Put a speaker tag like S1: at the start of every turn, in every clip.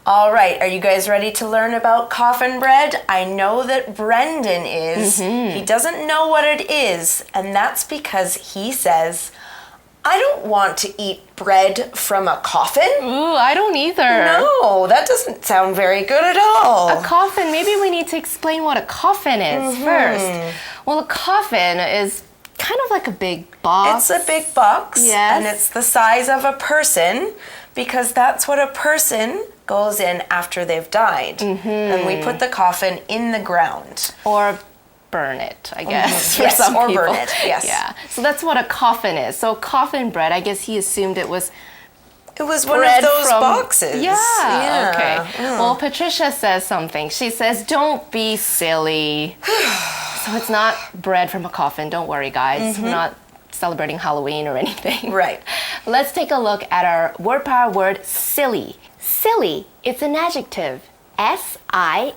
S1: All right, are you guys ready to learn about coffin bread? I know that Brendan is. He doesn't know what it is, and that's because he says, I don't want to eat bread from a coffin.
S2: Ooh, I don't either.
S1: No, that doesn't sound very good at all.
S2: A coffin, maybe we need to explain what a coffin is first. Well, a coffin is kind of like a big box.
S1: It's a big box,
S2: yes.
S1: And it's the size of a person because that's what a person goes in after they've died. And we put the coffin in the ground.
S2: Or burn it, I guess, for
S1: yes,
S2: some
S1: or
S2: people.
S1: burn it, yes.
S2: Yeah, so that's what a coffin is. So coffin bread, I guess he assumed it was
S1: one of those
S2: from
S1: boxes.
S2: Yeah, okay. Well, Patricia says something. She says, don't be silly. So it's not bread from a coffin. Don't worry, guys. We're not celebrating Halloween or anything.
S1: Right.
S2: Let's take a look at our word power word, silly. Silly, it's an adjective. S-I-L-L-Y.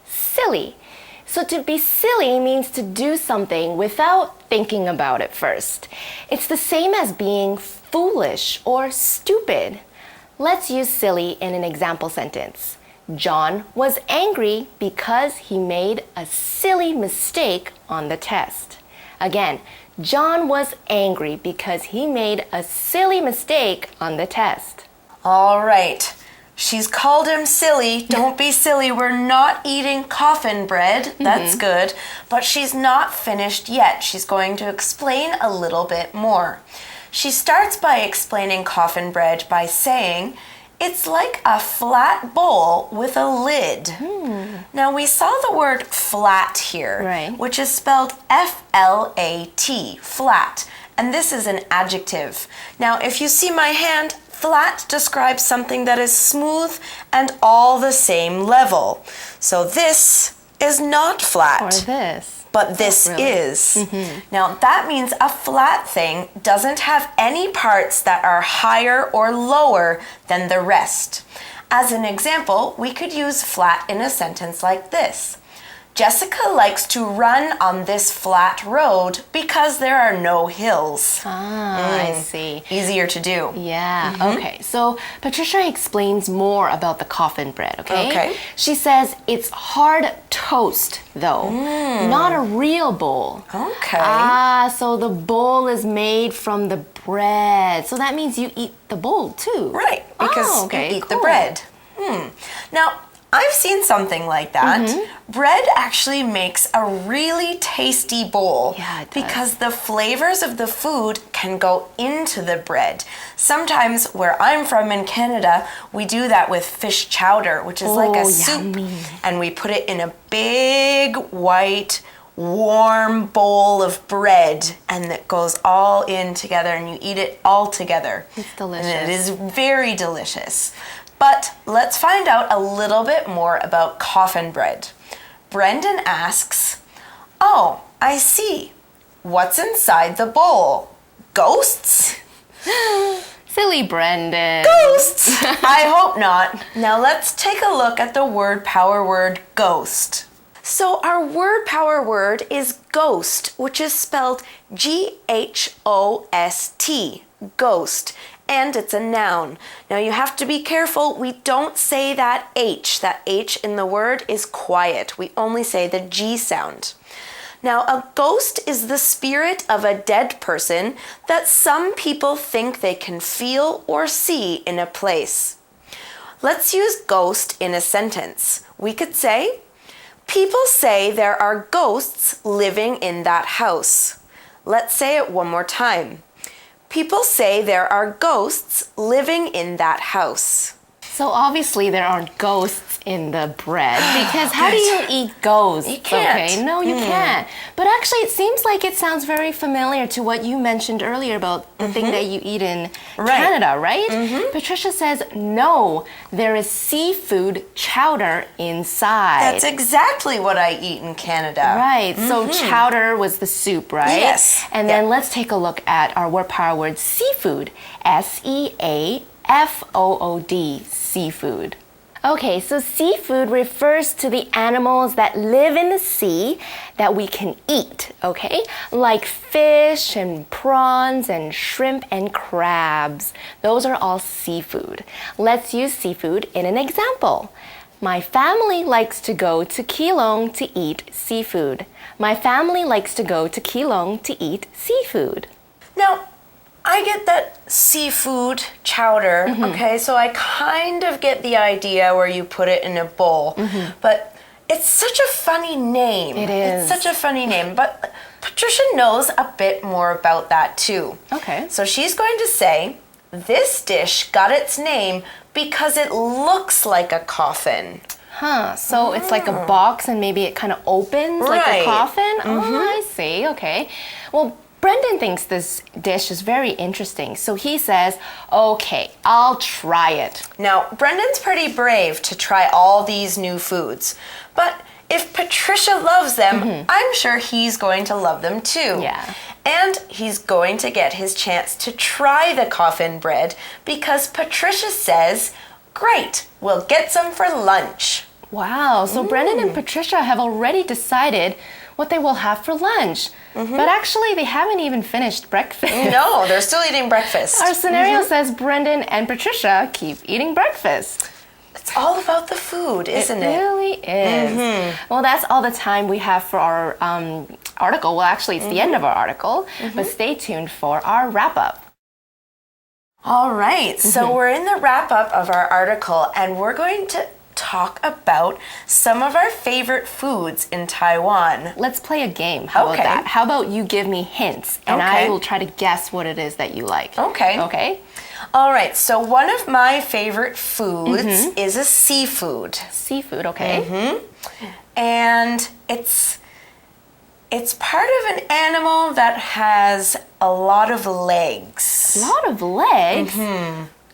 S2: Silly. So to be silly means to do something without thinking about it first. It's the same as being foolish or stupid. Let's use silly in an example sentence. John was angry because he made a silly mistake on the test. Again, John was angry because he made a silly mistake on the test.
S1: All right. She's called him silly. Don't be silly. We're not eating coffin bread. That's good. But she's not finished yet. She's going to explain a little bit more. She starts by explaining coffin bread by saying, it's like a flat bowl with a lid. Now, we saw the word flat here, which is spelled F-L-A-T, flat. And this is an adjective. Now, if you see my hand, flat describes something that is smooth and all the same level. So this is not flat.
S2: Or this.
S1: But this is. Now, that means a flat thing doesn't have any parts that are higher or lower than the rest. As an example, we could use flat in a sentence like this. Jessica likes to run on this flat road because there are no hills.
S2: I see.
S1: Easier to do.
S2: Yeah, okay. So Patricia explains more about the coffin bread, okay?
S1: Okay.
S2: She says it's hard toast, though, not a real bowl.
S1: Okay.
S2: So the bowl is made from the bread. So that means you eat the bowl, too.
S1: Right, because you eat the bread. Now, I've seen something like that. Bread actually makes a really tasty bowl because the flavors of the food can go into the bread. Sometimes where I'm from in Canada, we do that with fish chowder, which is like a soup. And we put it in a big white warm bowl of bread and it goes all in together and you eat it all together.
S2: It's delicious.
S1: And it is very delicious. But let's find out a little bit more about coffin bread. Brendan asks, oh, I see. What's inside the bowl? Ghosts?
S2: Silly Brendan.
S1: Ghosts? I hope not. Now let's take a look at the word power word ghost. So our word power word is ghost, which is spelled G-H-O-S-T, ghost. And it's a noun. Now you have to be careful. We don't say that H. That H in the word is quiet. We only say the G sound. Now a ghost is the spirit of a dead person that some people think they can feel or see in a place. Let's use ghost in a sentence. We could say, people say there are ghosts living in that house. Let's say it one more time. People say there are ghosts living in that house.
S2: So obviously there aren't ghosts in the bread because how do you eat ghosts?
S1: You can't.
S2: Okay, no, you can't. But actually it seems like it sounds very familiar to what you mentioned earlier about the thing that you eat in Canada, right? Patricia says, no, there is seafood chowder inside.
S1: That's exactly what I eat in Canada.
S2: Right, so chowder was the soup, right?
S1: Yes.
S2: And then let's take a look at our word power word seafood. S-E-A-F-O-O-D, seafood. Okay, so seafood refers to the animals that live in the sea that we can eat, okay? Like fish and prawns and shrimp and crabs. Those are all seafood. Let's use seafood in an example. My family likes to go to Keelung to eat seafood. My family likes to go to Keelung to eat seafood.
S1: Now, I get that seafood chowder, okay? So I kind of get the idea where you put it in a bowl. But it's such a funny name.
S2: It is.
S1: It's such a funny name. But Patricia knows a bit more about that too.
S2: Okay.
S1: So she's going to say, this dish got its name because it looks like a coffin.
S2: So it's like a box and maybe it kind of opens like a coffin? Oh, I see. Okay. Well, Brendan thinks this dish is very interesting, so he says, okay, I'll try it.
S1: Now, Brendan's pretty brave to try all these new foods, but if Patricia loves them, I'm sure he's going to love them too.
S2: Yeah.
S1: And he's going to get his chance to try the coffin bread because Patricia says, great, we'll get some for lunch.
S2: Wow, so Brendan and Patricia have already decided what they will have for lunch. But actually, they haven't even finished breakfast.
S1: No, they're still eating breakfast.
S2: Our scenario says Brendan and Patricia keep eating breakfast.
S1: It's all about the food, isn't it?
S2: It really is. Well, that's all the time we have for our article. Well, actually, it's the end of our article, but stay tuned for our wrap-up.
S1: All right, so we're in the wrap-up of our article, and we're going to talk about some of our favorite foods in Taiwan.
S2: Let's play a game. How about that? How about you give me hints, and I will try to guess what it is that you like.
S1: Okay.
S2: Okay?
S1: All right, so one of my favorite foods is a seafood.
S2: Seafood, okay.
S1: And it's part of an animal that has a lot of legs.
S2: A lot of legs?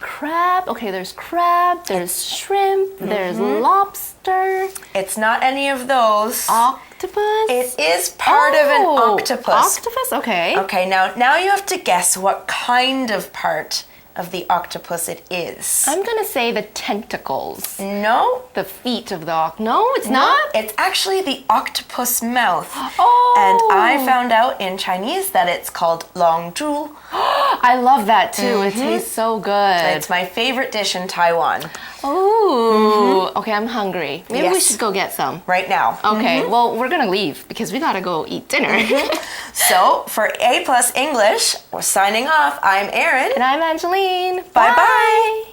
S2: Crab. Okay, there's crab, there's shrimp, there's lobster.
S1: It's not any of those.
S2: Octopus?
S1: It is part of an octopus.
S2: Octopus? Okay.
S1: Okay, now you have to guess what kind of part of the octopus it is.
S2: I'm gonna say the tentacles.
S1: No.
S2: The feet of the octopus. No, it's not?
S1: It's actually the octopus mouth.
S2: Oh.
S1: And I found out in Chinese that it's called long zhu.
S2: I love that too. It tastes so good.
S1: It's my favorite dish in Taiwan.
S2: Ooh. Okay, I'm hungry. Maybe we should go get some.
S1: Right now.
S2: Okay, well, we're gonna leave because we gotta go eat dinner.
S1: So, for A+ English, we're signing off. I'm Erin.
S2: And I'm Angeline.
S1: Bye-bye.